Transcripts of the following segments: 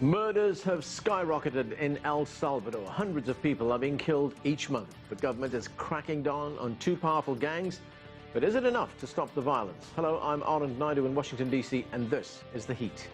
Murders have skyrocketed in El Salvador. Hundreds of people are being killed each month. The government is cracking down on two powerful gangs. But is it enough to stop the violence? Hello, I'm Anand Naidu in Washington, D.C., and this is The Heat.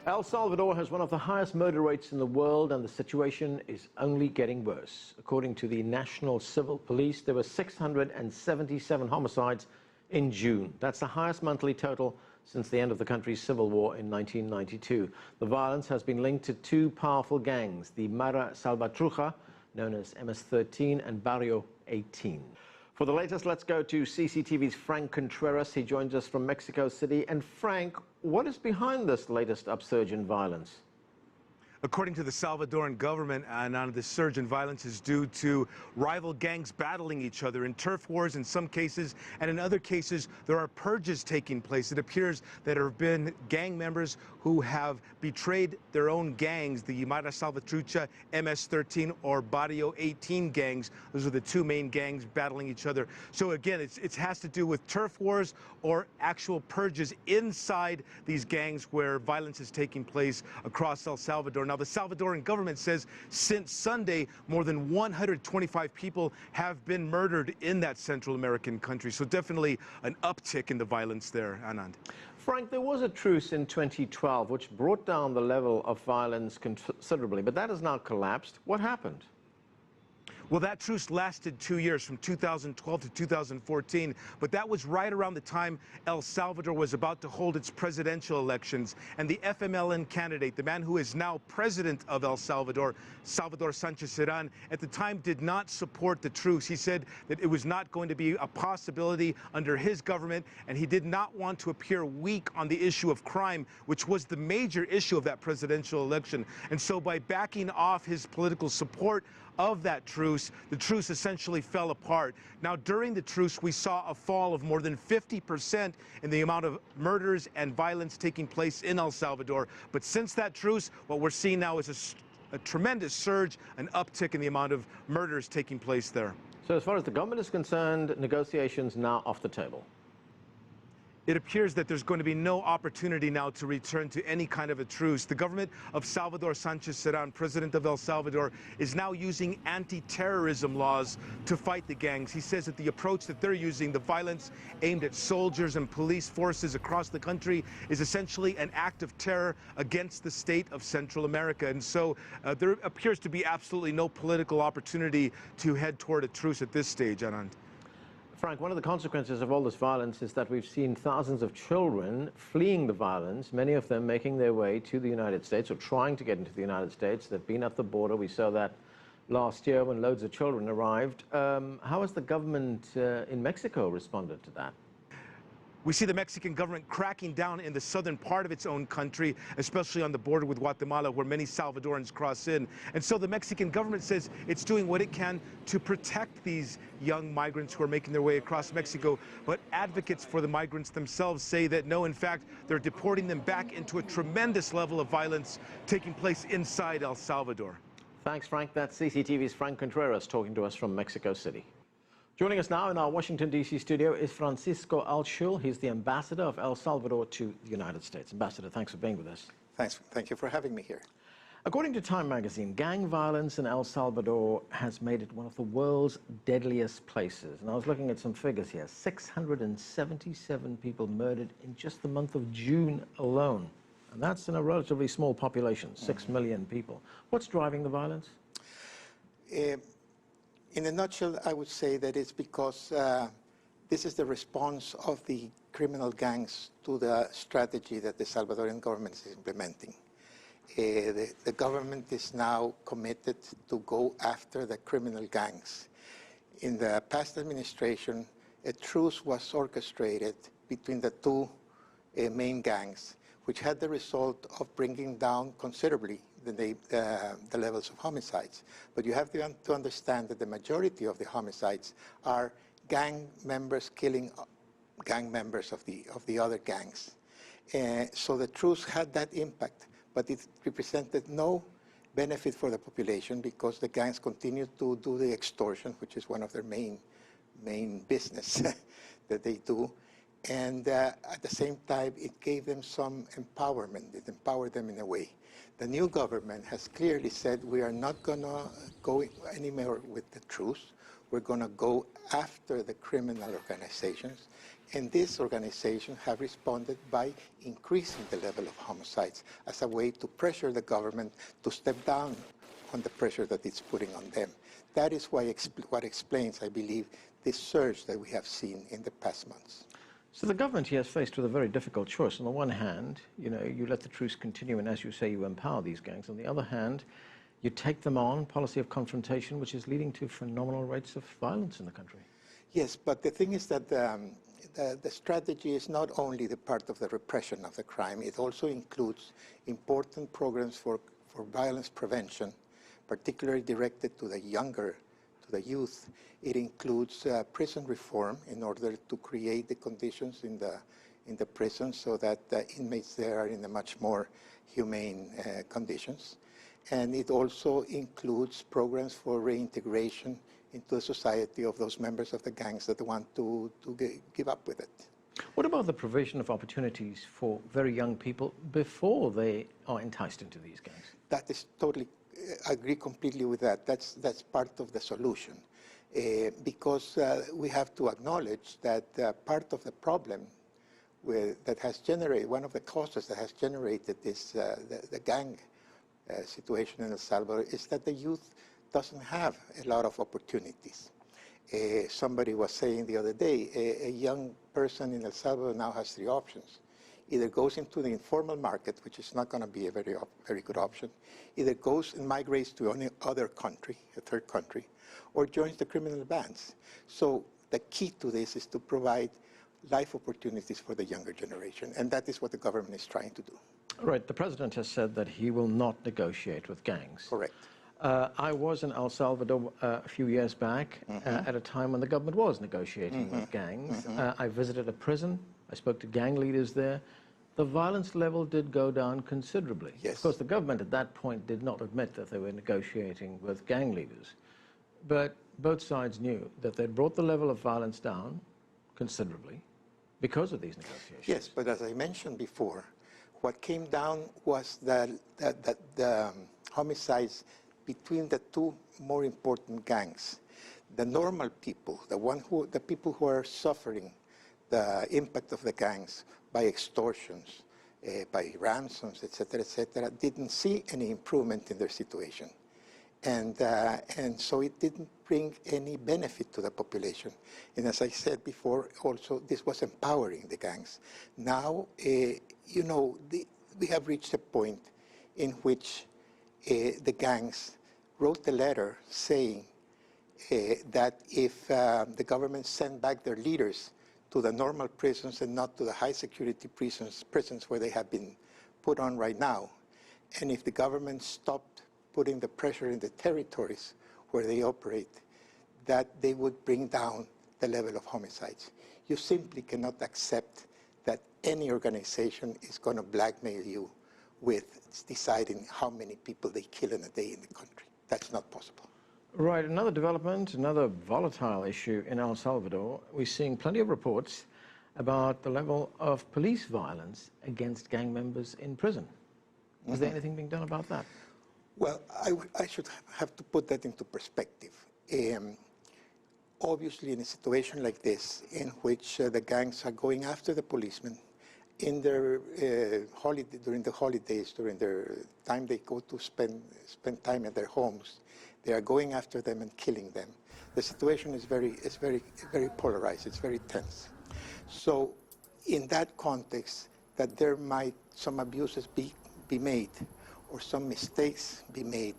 El Salvador has one of the highest murder rates in the world, and the situation is only getting worse. According to the National Civil Police, there were 677 homicides in June. That's the highest monthly total since the end of the country's civil war in 1992. The violence has been linked to two powerful gangs, the Mara Salvatrucha, known as MS-13, and Barrio 18. For the latest, let's go to CCTV's Franc Contreras. He joins us from Mexico City. And Frank, what is behind this latest upsurge in violence? According to the Salvadoran government, the surge in violence is due to rival gangs battling each other in turf wars in some cases, and in other cases there are purges taking place. It appears that there have been gang members who have betrayed their own gangs, the Mara Salvatrucha, MS-13, or Barrio 18 gangs. Those are the two main gangs battling each other. So again, it has to do with turf wars or actual purges inside these gangs where violence is taking place across El Salvador. Now, the Salvadoran government says since Sunday, more than 125 people have been murdered in that Central American country. So definitely an uptick in the violence there, Anand. Frank, there was a truce in 2012 which brought down the level of violence considerably, but that has now collapsed. What happened? Well, that truce lasted 2 years, from 2012 to 2014, but that was right around the time El Salvador was about to hold its presidential elections, and the FMLN candidate, the man who is now president of El Salvador, Salvador Sanchez-Cerán, at the time did not support the truce. He said that it was not going to be a possibility under his government, and he did not want to appear weak on the issue of crime, which was the major issue of that presidential election. And so by backing off his political support of that truce, the truce essentially fell apart. Now, during the truce, we saw a fall of more than 50% in the amount of murders and violence taking place in El Salvador. But since that truce, what we're seeing now is a tremendous surge, an uptick in the amount of murders taking place there. So as far as the government is concerned, negotiations now off the table. It appears that there's going to be no opportunity now to return to any kind of a truce. The government of Salvador Sanchez-Cerán, president of El Salvador, is now using anti-terrorism laws to fight the gangs. He says that the approach that they're using, the violence aimed at soldiers and police forces across the country, is essentially an act of terror against the state of Central America. And so there appears to be absolutely no political opportunity to head toward a truce at this stage, Anand. Frank, one of the consequences of all this violence is that we've seen thousands of children fleeing the violence, many of them making their way to the United States or trying to get into the United States. They've been at the border. We saw that last year when loads of children arrived. How has the government in Mexico responded to that? We see the Mexican government cracking down in the southern part of its own country, especially on the border with Guatemala, where many Salvadorans cross in. And so the Mexican government says it's doing what it can to protect these young migrants who are making their way across Mexico. But advocates for the migrants themselves say that no, in fact, they're deporting them back into a tremendous level of violence taking place inside El Salvador. Thanks, Frank. That's CCTV's Franc Contreras talking to us from Mexico City. Joining us now in our Washington, D.C. studio is Francisco Alchul. He's the ambassador of El Salvador to the United States. Ambassador, thanks for being with us. Thanks. Thank you for having me here. According to Time magazine, gang violence in El Salvador has made it one of the world's deadliest places. And I was looking at some figures here. 677 people murdered in just the month of June alone. And that's in a relatively small population, 6 million people. What's driving the violence? In a nutshell, I would say that it's because this is the response of the criminal gangs to the strategy that the Salvadorian government is implementing. The government is now committed to go after the criminal gangs. In the past administration, a truce was orchestrated between the two main gangs, which had the result of bringing down considerably the levels of homicides. But you have to understand that the majority of the homicides are gang members killing gang members of the other gangs. So the truce had that impact. but it represented no benefit for the population because the gangs continued to do the extortion, which is one of their main business that they do. And at the same time, it gave them some empowerment. It empowered them in a way. The new government has clearly said we are not going to go anymore with the truce. We're going to go after the criminal organizations. And these organizations have responded by increasing the level of homicides as a way to pressure the government to step down on the pressure that it's putting on them. That is what explains, I believe, this surge that we have seen in the past months. So the government here is faced with a very difficult choice. On the one hand, you let the truce continue, and as you say, you empower these gangs. On the other hand, you take them on, policy of confrontation, which is leading to phenomenal rates of violence in the country. Yes, but the thing is that the strategy is not only the part of the repression of the crime, it also includes important programs for violence prevention, particularly directed to the youth. It includes prison reform in order to create the conditions in the prison so that the inmates there are in a much more humane conditions. And it also includes programs for reintegration into the society of those members of the gangs that want to give up with it. What about the provision of opportunities for very young people before they are enticed into these gangs? That is totally, I agree completely with that. That's part of the solution. Because we have to acknowledge that part of the problem that has generated, one of the causes that has generated this, the gang situation in El Salvador is that the youth doesn't have a lot of opportunities. Somebody was saying the other day, a young person in El Salvador now has 3 options. Either goes into the informal market, which is not going to be a very good option, either goes and migrates to any other country, a third country, or joins the criminal bands. So the key to this is to provide life opportunities for the younger generation, and that is what the government is trying to do. Right. The president has said that he will not negotiate with gangs. Correct. I was in El Salvador a few years back at a time when the government was negotiating with gangs. I visited a prison. I spoke to gang leaders there. The violence level did go down considerably. Yes. Of course, the government at that point did not admit that they were negotiating with gang leaders. But both sides knew that they'd brought the level of violence down considerably because of these negotiations. Yes, but as I mentioned before, what came down was the homicides between the 2 more important gangs. The normal people, the people who are suffering the impact of the gangs by extortions, by ransoms, etc., didn't see any improvement in their situation. And so it didn't bring any benefit to the population. And as I said before, also, this was empowering the gangs. Now, we have reached a point in which the gangs wrote a letter saying that if the government sent back their leaders to the normal prisons and not to the high security prisons where they have been put on right now, and if the government stopped putting the pressure in the territories where they operate, that they would bring down the level of homicides. You simply cannot accept that any organization is going to blackmail you with deciding how many people they kill in a day in the country. That's not possible. Right. Another development, another volatile issue in El Salvador. We're seeing plenty of reports about the level of police violence against gang members in prison. Is there anything being done about that? Well, I should have to put that into perspective. Obviously, in a situation like this, in which the gangs are going after the policemen in their during the holidays, during their time they go to spend time at their homes, they are going after them and killing them. The situation is very polarized. It's very tense. So, in that context, that there might some abuses be made, or some mistakes be made,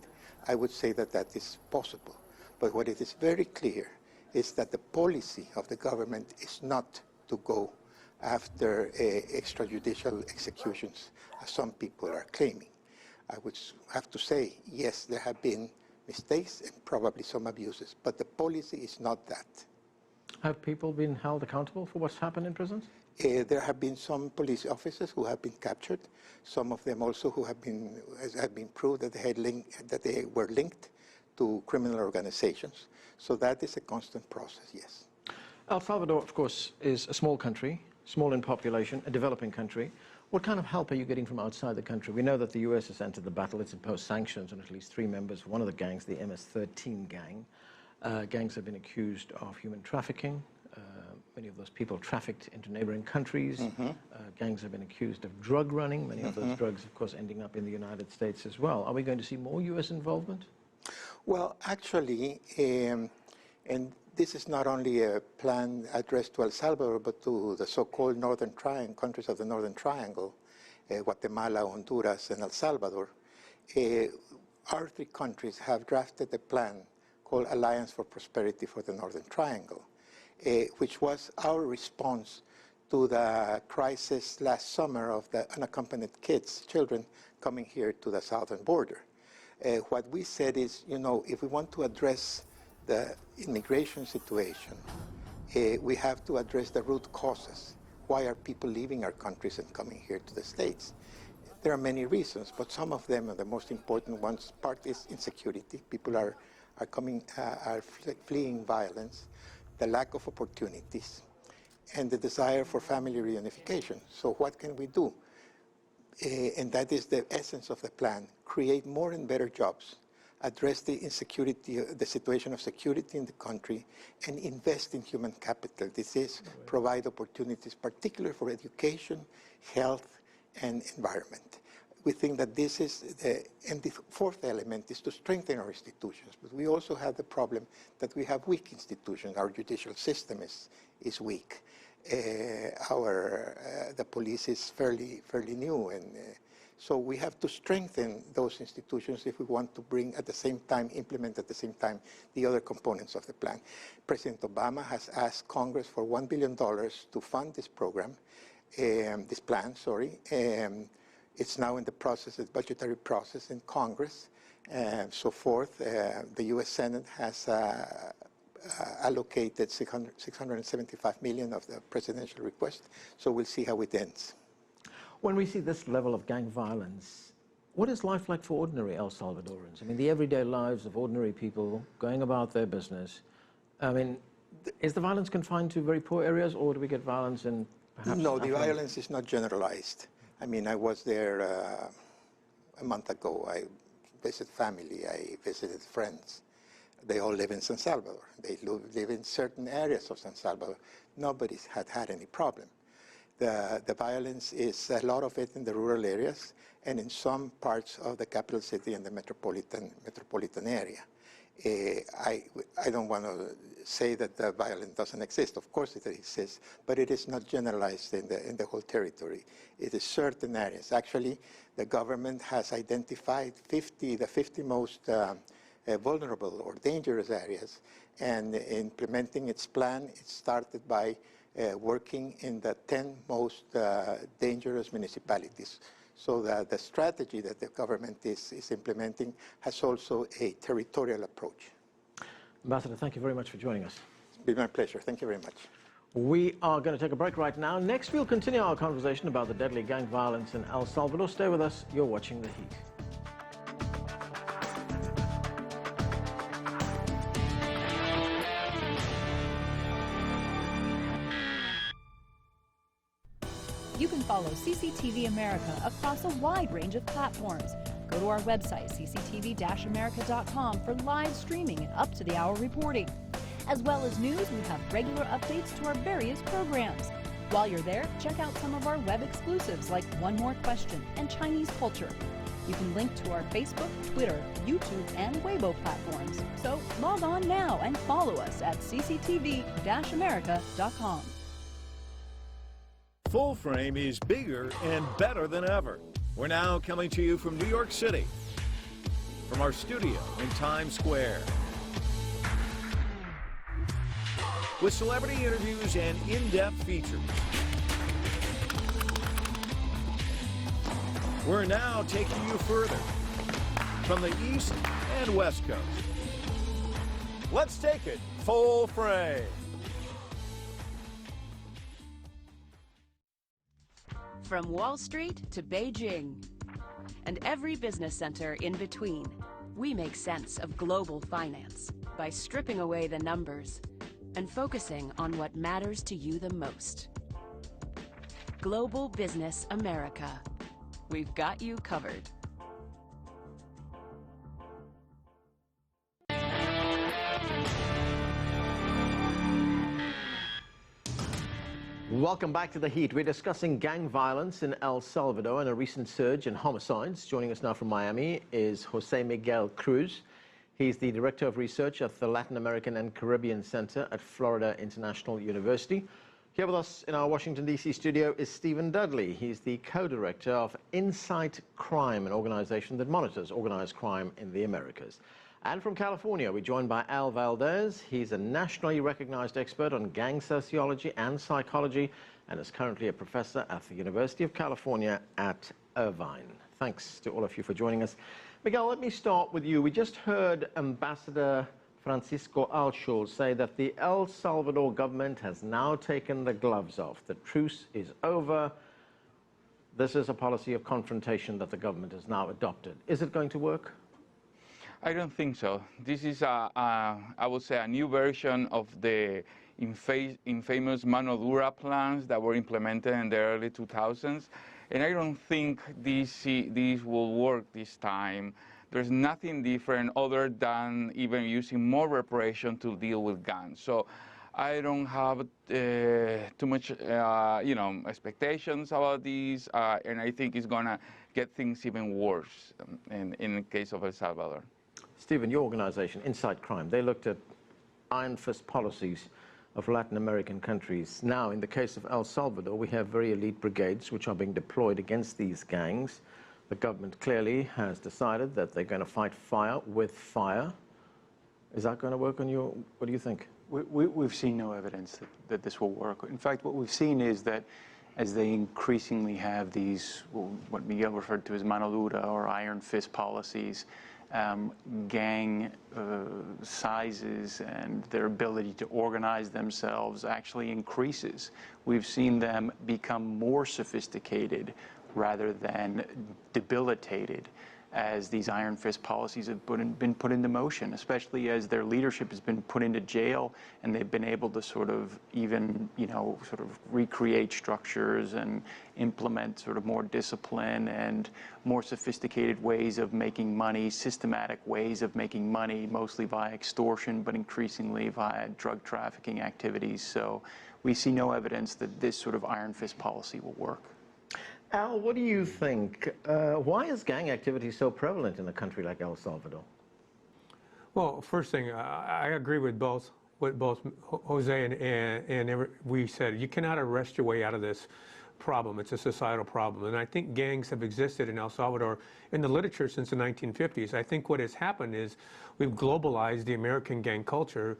I would say that that is possible. But what it is very clear is that the policy of the government is not to go after extrajudicial executions, as some people are claiming. I would have to say, yes, there have been mistakes and probably some abuses, but the policy is not that. Have people been held accountable for what's happened in prisons? There have been some police officers who have been captured. Some of them also who have been proved that they were linked to criminal organizations. So that is a constant process, yes. El Salvador, of course, is a small country, small in population, a developing country. What kind of help are you getting from outside the country? We know that the U.S. has entered the battle. It's imposed sanctions on at least 3 members of one of the gangs, the MS-13 gang. Gangs have been accused of human trafficking. Many of those people trafficked into neighboring countries. Gangs have been accused of drug running. Many of those drugs, of course, ending up in the United States as well. Are we going to see more U.S. involvement? Well, actually, and this is not only a plan addressed to El Salvador, but to the so-called Northern Triangle, countries of the Northern Triangle, Guatemala, Honduras, and El Salvador. Our 3 countries have drafted a plan called Alliance for Prosperity for the Northern Triangle, which was our response to the crisis last summer of the unaccompanied children coming here to the southern border. What we said is, you know, if we want to address the immigration situation, we have to address the root causes. Why are people leaving our countries and coming here to the States? There are many reasons, but some of them, and the most important ones, part is insecurity. People are fleeing violence, the lack of opportunities, and the desire for family reunification. So what can we do? And that is the essence of the plan. Create more and better jobs, address the insecurity, the situation of security in the country, and invest in human capital. This is provide opportunities, particularly for education, health, and environment. We think that this is and the 4th element is to strengthen our institutions. But we also have the problem that we have weak institutions. Our judicial system is weak. The police is fairly new, and so we have to strengthen those institutions if we want to implement at the same time the other components of the plan. President Obama has asked Congress for $1 billion to fund this program, this plan. It's now in the budgetary process in Congress, and so forth. The U.S. Senate has allocated $675 million of the presidential request, so we'll see how it ends. When we see this level of gang violence, what is life like for ordinary El Salvadorans? I mean, the everyday lives of ordinary people going about their business. I mean, is the violence confined to very poor areas, or do we get violence in perhaps... No, the violence is not generalized. I mean, I was there a month ago. I visited family, I visited friends. They all live in San Salvador. They live in certain areas of San Salvador. Nobody had any problem. The violence is a lot of it in the rural areas and in some parts of the capital city and the metropolitan area. I don't want to say that the violence doesn't exist. Of course it exists, but it is not generalized in the whole territory. It is certain areas. Actually, the government has identified the 50 most vulnerable or dangerous areas, and implementing its plan, it started by working in the 10 most dangerous municipalities. So the strategy that the government is implementing has also a territorial approach. Ambassador, thank you very much for joining us. It's been my pleasure. Thank you very much. We are going to take a break right now. Next, we'll continue our conversation about the deadly gang violence in El Salvador. Stay with us. You're watching The Heat. You can follow CCTV America across a wide range of platforms. Go to our website, cctv-america.com, for live streaming and up-to-the-hour reporting. As well as news, we have regular updates to our various programs. While you're there, check out some of our web exclusives like One More Question and Chinese Culture. You can link to our Facebook, Twitter, YouTube, and Weibo platforms. So log on now and follow us at cctv-america.com. Full Frame is bigger and better than ever. We're now coming to you from New York City, from our studio in Times Square, with celebrity interviews and in-depth features. We're now taking you further from the East and West Coast. Let's take it full frame. From Wall Street to Beijing, and every business center in between, we make sense of global finance by stripping away the numbers and focusing on what matters to you the most. Global Business America. We've got you covered. Welcome back to The Heat. We're discussing gang violence in El Salvador and a recent surge in homicides. Joining us now from Miami is Jose Miguel Cruz. He's the Director of Research at the Latin American and Caribbean Center at Florida International University. Here with us in our Washington, D.C. studio is Stephen Dudley. He's the co-director of Insight Crime, an organization that monitors organized crime in the Americas. And from California, we're joined by Al Valdez. He's a nationally recognized expert on gang sociology and psychology and is currently a professor at the University of California at Irvine. Thanks to all of you for joining us. Miguel, let me start with you. We just heard Ambassador Francisco Alchol say that the El Salvador government has now taken the gloves off. The truce is over. This is a policy of confrontation that the government has now adopted. Is it going to work? I don't think so. This is, I would say, a new version of the infamous mano dura plans that were implemented in the early 2000s. And I don't think this will work this time. There's nothing different other than even using more repression to deal with guns. So I don't have too much, expectations about this, and I think it's gonna get things even worse in the case of El Salvador. Stephen, your organization, Insight Crime, they looked at iron fist policies of Latin American countries. Now, in the case of El Salvador, we have very elite brigades which are being deployed against these gangs. The government clearly has decided that they're going to fight fire with fire. Is that going to work on you? What do you think? We've seen no evidence that this will work. In fact, what we've seen is that as they increasingly have these, what Miguel referred to as mano dura or iron fist policies, gang sizes and their ability to organize themselves actually increases. We've seen them become more sophisticated rather than debilitated as these iron fist policies have been put into motion, especially as their leadership has been put into jail and they've been able to sort of even, sort of recreate structures and implement sort of more discipline and more sophisticated ways of making money, systematic ways of making money, mostly via extortion, but increasingly via drug trafficking activities. So we see no evidence that this sort of iron fist policy will work. Al, what do you think? Why is gang activity so prevalent in a country like El Salvador? Well, first thing, I agree with both Jose and we said. You cannot arrest your way out of this problem. It's a societal problem. And I think gangs have existed in El Salvador in the literature since the 1950s. I think what has happened is we've globalized the American gang culture.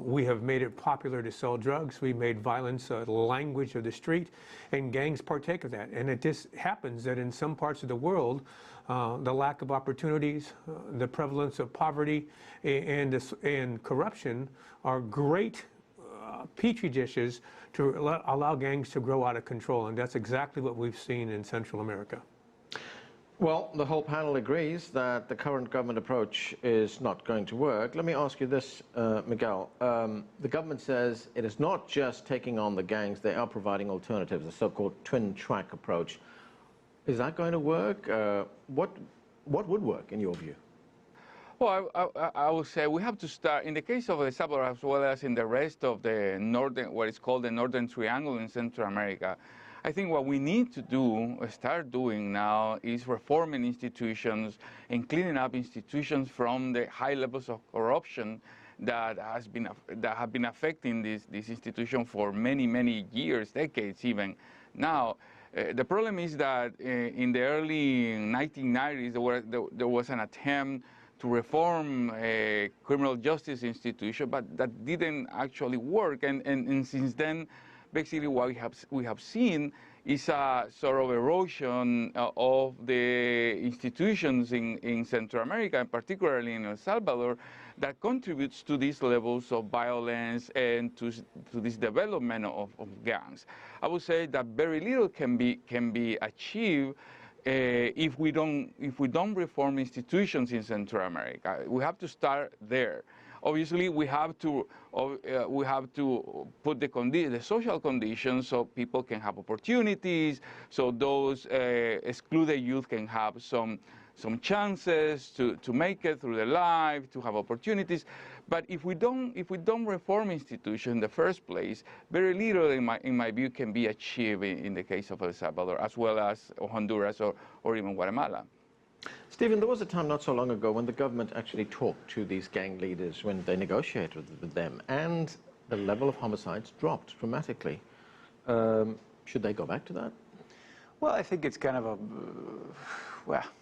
We have made it popular to sell drugs. We made violence a language of the street, and gangs partake of that. And it just happens that in some parts of the world, the lack of opportunities, the prevalence of poverty, and corruption are great petri dishes to allow gangs to grow out of control, and that's exactly what we've seen in Central America. Well, the whole panel agrees that the current government approach is not going to work. Let me ask you this, Miguel. The government says it is not just taking on the gangs, they are providing alternatives, the so-called twin-track approach. Is that going to work? What would work, in your view? Well, I would say we have to start, in the case of El Salvador as well as in the rest of the northern, what is called the Northern Triangle in Central America, I think what we need to do, start doing now, is reforming institutions and cleaning up institutions from the high levels of corruption that have been affecting this institution for many, many years, decades even. Now, the problem is that in the early 1990s, there was an attempt to reform a criminal justice institution, but that didn't actually work. And since then, basically what we have seen is a sort of erosion of the institutions in Central America, and particularly in El Salvador, that contributes to these levels of violence and to this development of gangs. I would say that very little can be achieved if we don't reform institutions in Central America. We have to start there. Obviously, we have to put the social conditions so people can have opportunities, so those excluded youth can have some chances to make it through their life, to have opportunities. But if we don't reform institutions in the first place, very little, in my view, can be achieved in the case of El Salvador, as well as Honduras or even Guatemala. Stephen, there was a time not so long ago when the government actually talked to these gang leaders when they negotiated with them, and the level of homicides dropped dramatically. Should they go back to that? Well, I think it's kind of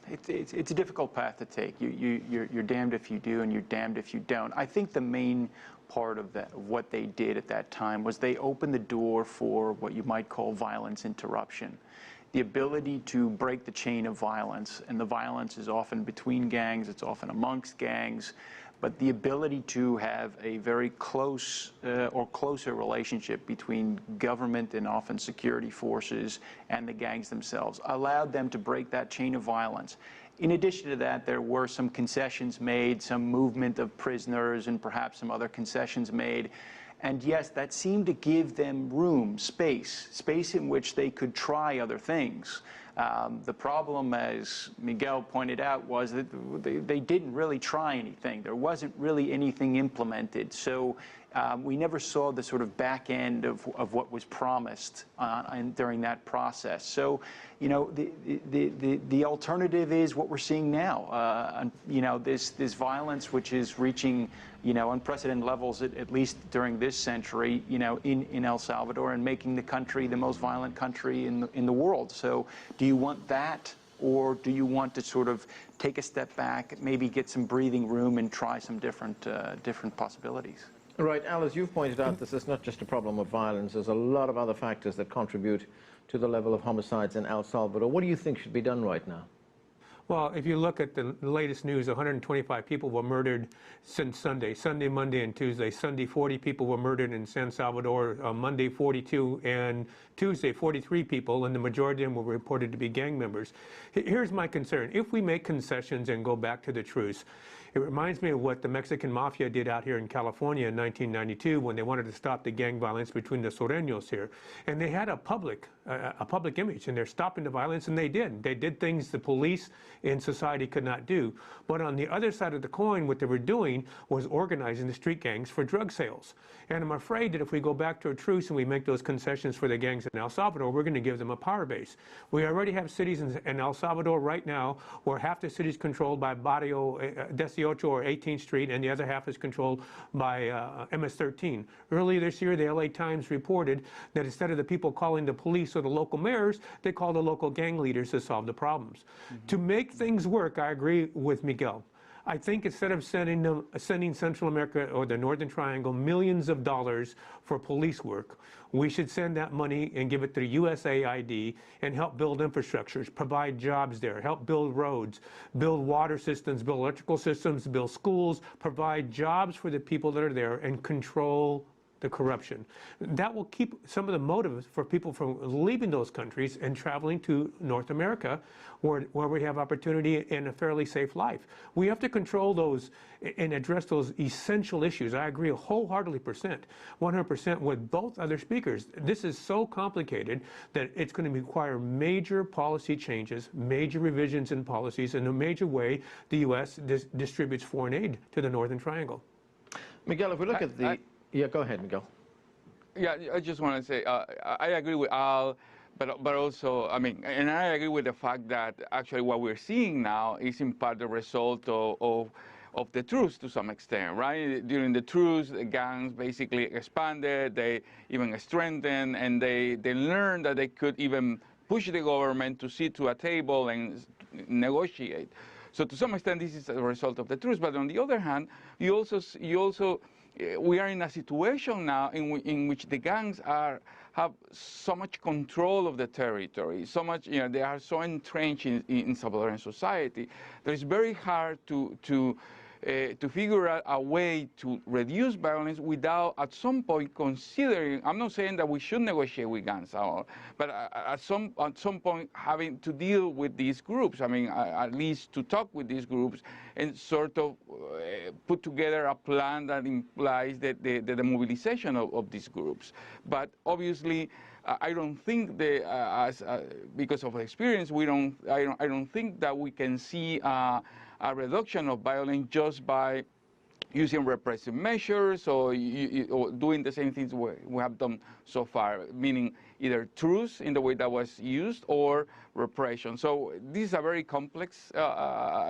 it's a difficult path to take. You're damned if you do and you're damned if you don't. I think the main part of what they did at that time was they opened the door for what you might call violence interruption. The ability to break the chain of violence, and the violence is often between gangs, it's often amongst gangs, but the ability to have a very close or closer relationship between government and often security forces and the gangs themselves allowed them to break that chain of violence. In addition to that, there were some concessions made, some movement of prisoners, and perhaps some other concessions made. And yes, that seemed to give them room, space in which they could try other things. The problem, as Miguel pointed out, was that they didn't really try anything. There wasn't really anything implemented. So we never saw the sort of back end of what was promised during that process. So, you know, the alternative is what we're seeing now. You know, this violence, which is reaching, you know, unprecedented levels, at least during this century, you know, in El Salvador, and making the country the most violent country in the world. So do you want that, or do you want to sort of take a step back, maybe get some breathing room and try some different possibilities? Right, Al, as you've pointed out, this is not just a problem of violence. There's a lot of other factors that contribute to the level of homicides in El Salvador. What do you think should be done right now? Well, if you look at the latest news, 125 people were murdered since Sunday, Monday, and Tuesday. Sunday, 40 people were murdered in San Salvador. Monday, 42, and Tuesday, 43 people, and the majority of them were reported to be gang members. Here's my concern. If we make concessions and go back to the truce, it reminds me of what the Mexican mafia did out here in California in 1992 when they wanted to stop the gang violence between the Sureños here. And they had a public image, and they're stopping the violence, and they did. They did things the police and society could not do. But on the other side of the coin, what they were doing was organizing the street gangs for drug sales. And I'm afraid that if we go back to a truce and we make those concessions for the gangs in El Salvador, we're going to give them a power base. We already have cities in El Salvador right now where half the city is controlled by Barrio, 18 or 18th Street, and the other half is controlled by MS-13. Earlier this year, the LA Times reported that instead of the people calling the police or the local mayors, they called the local gang leaders to solve the problems. Mm-hmm. To make things work, I agree with Miguel. I think instead of sending Central America or the Northern Triangle millions of dollars for police work, we should send that money and give it to the USAID and help build infrastructures, provide jobs there, help build roads, build water systems, build electrical systems, build schools, provide jobs for the people that are there, and control the corruption. That will keep some of the motives for people from leaving those countries and traveling to North America, where we have opportunity and a fairly safe life. We have to control those and address those essential issues. I agree wholeheartedly, 100% with both other speakers. This is so complicated that it's going to require major policy changes, major revisions in policies, and a major way the U.S. distributes foreign aid to the Northern Triangle. Miguel, if we look at the... Yeah, go ahead, Miguel. Yeah, I just want to say, I agree with Al, but also, I mean, and I agree with the fact that actually what we're seeing now is in part the result of the truce to some extent, right? During the truce, the gangs basically expanded, they even strengthened, and they learned that they could even push the government to sit to a table and negotiate. So to some extent, this is a result of the truce. But on the other hand, we are in a situation now in which the gangs have so much control of the territory, so much, they are so entrenched in Salvadoran society that it's very hard to figure out a way to reduce violence without at some point considering, I'm not saying that we should negotiate with gangs, but at some point having to deal with these groups. I mean, at least to talk with these groups and sort of put together a plan that implies the mobilization of these groups. But obviously, I don't think because of experience, I don't think that we can see a reduction of violence just by using repressive measures or doing the same things we have done so far, meaning either truce in the way that was used or repression. So this is a very complex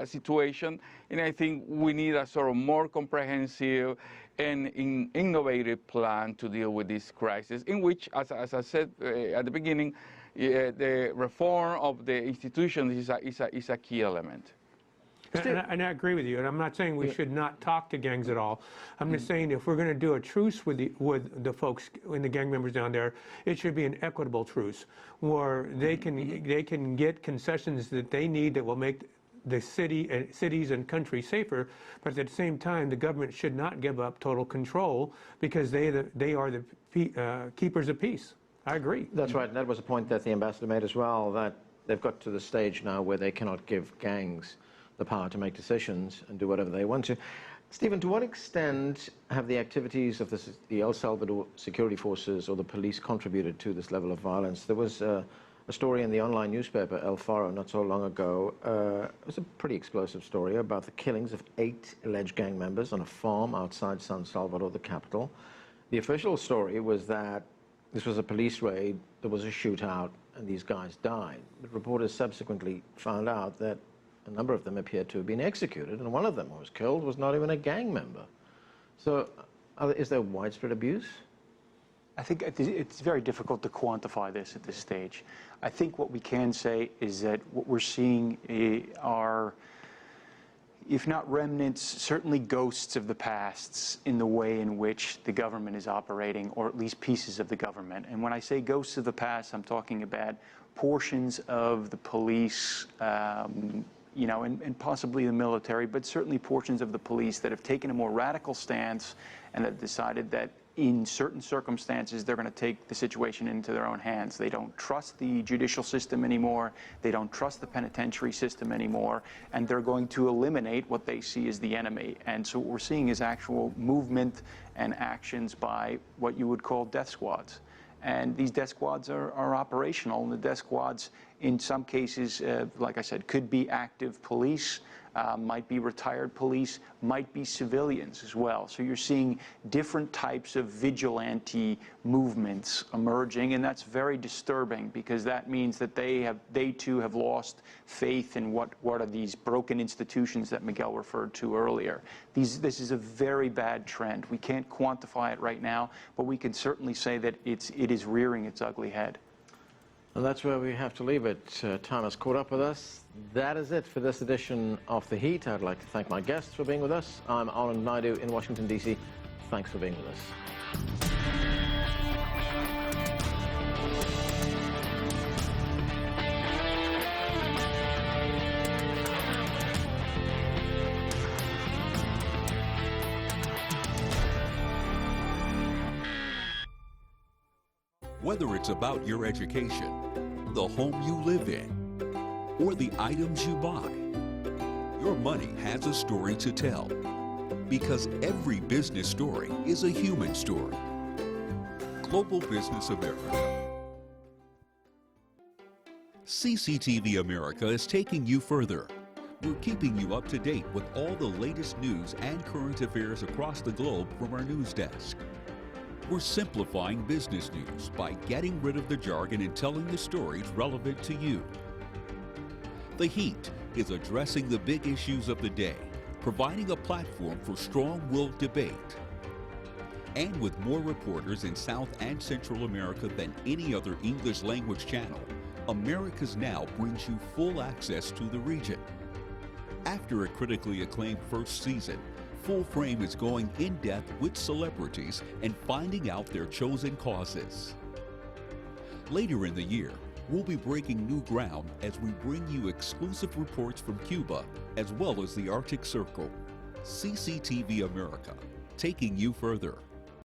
situation, and I think we need a sort of more comprehensive and innovative plan to deal with this crisis, in which, as I said at the beginning, the reform of the institutions is a key element. And I agree with you, and I'm not saying we should not talk to gangs at all. I'm just saying if we're going to do a truce with the folks and the gang members down there, it should be an equitable truce where they can get concessions that they need that will make the cities and country safer, but at the same time, the government should not give up total control because they are the keepers of peace. I agree. That's right, and that was a point that the ambassador made as well, that they've got to the stage now where they cannot give gangs the power to make decisions and do whatever they want to. Stephen, to what extent have the activities of the El Salvador security forces or the police contributed to this level of violence? There was a story in the online newspaper El Faro not so long ago. It was a pretty explosive story about the killings of 8 alleged gang members on a farm outside San Salvador, the capital. The official story was that this was a police raid, there was a shootout, and these guys died. But reporters subsequently found out that a number of them appeared to have been executed, and one of them who was killed was not even a gang member. So is there widespread abuse? I think it's very difficult to quantify this at this stage. I think what we can say is that what we're seeing are, if not remnants, certainly ghosts of the pasts in the way in which the government is operating, or at least pieces of the government. And when I say ghosts of the past, I'm talking about portions of the police, and possibly the military, but certainly portions of the police that have taken a more radical stance and have decided that in certain circumstances they're going to take the situation into their own hands. They don't trust the judicial system anymore, they don't trust the penitentiary system anymore, and they're going to eliminate what they see as the enemy. And so what we're seeing is actual movement and actions by what you would call death squads. And these death squads are operational, and the death squads, in some cases, like I said, could be active police, might be retired police, might be civilians as well. So you're seeing different types of vigilante movements emerging, and that's very disturbing because that means that they too have lost faith in what are these broken institutions that Miguel referred to earlier. This is a very bad trend. We can't quantify it right now, but we can certainly say that it is rearing its ugly head. And that's where we have to leave it. Time has caught up with us. That is it for this edition of The Heat. I'd like to thank my guests for being with us. I'm Anand Naidu in Washington, D.C. Thanks for being with us. Whether it's about your education, the home you live in, or the items you buy, your money has a story to tell. Because every business story is a human story. Global Business America. CCTV America is taking you further. We're keeping you up to date with all the latest news and current affairs across the globe from our news desk. We're simplifying business news by getting rid of the jargon and telling the stories relevant to you. The Heat is addressing the big issues of the day, providing a platform for strong-willed debate. And with more reporters in South and Central America than any other English language channel, America's Now brings you full access to the region. After a critically acclaimed first season, Full Frame is going in-depth with celebrities and finding out their chosen causes. Later in the year, we'll be breaking new ground as we bring you exclusive reports from Cuba, as well as the Arctic Circle. CCTV America, taking you further.